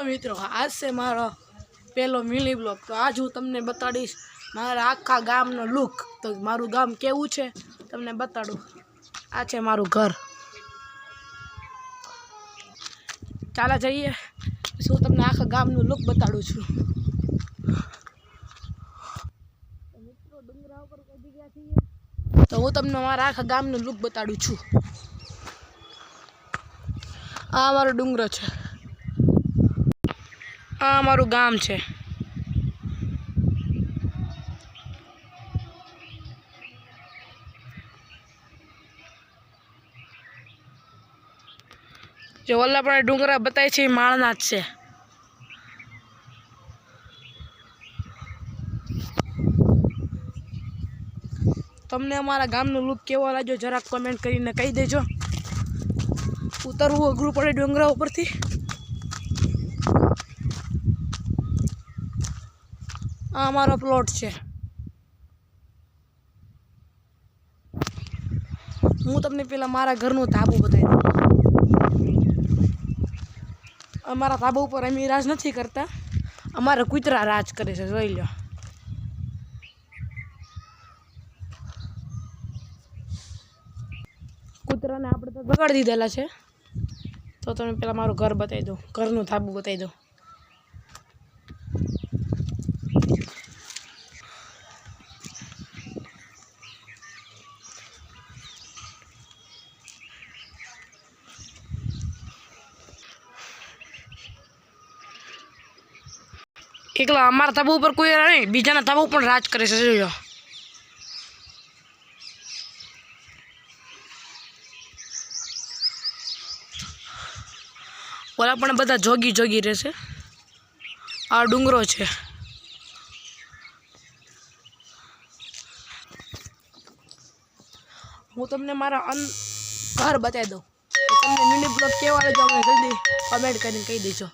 મિત્રો आज से मारो पहलो मिनी ब्लॉग। तो आज हूँ तमने बताड़ीश मारा आखा गामनो लुक। तो मारू गाम केवुं छे तमने बताडुं। आ छे मारू घर। चाला जाइए हूँ तमने आखा गामनो लुक बताडुं छुं। मित्रों डुंगरा पर पहुंची गया छीए तो हूँ तमने मारा आखा गामनो लुक बताडुं छुं। आ मारो डुंगरो छे, आ मारू गाम छे। जो ओला पण डुंगरा बताय छे माळना ज छे। तमने अमारा गामनो लुक केवो लाग्यो जरा कमेंट करीने कही देजो। उतरवुं अघरू पड़े डुंगरा उपरथी। आ अमारो प्लॉट छे। हूँ तमने पेला मारा घरनुं धाबू बताई दूं। अमारा धाबा पर अमी राज नहीं करता, अमारा कूतरा राज करे छे। जोई लो कूतरा ने आपणे तो बगाड़ी दीधेला छे। तो तमे पेला मारू घर बताई दो, घरनुं धाबू बताई दो। एकला अमारा धाबा पर कोई नहीं, बीजाना धाबा पर राज करे छे। जोई लो ओला पण बधा जोगी जोगी रहेशे। आ डुंगरो छे। हूँ तमने मारा घर बताई दूं। तमने मिनी ब्लॉग केवा लाग्यो अમને जल्दी कमेंट करीने कही देजो।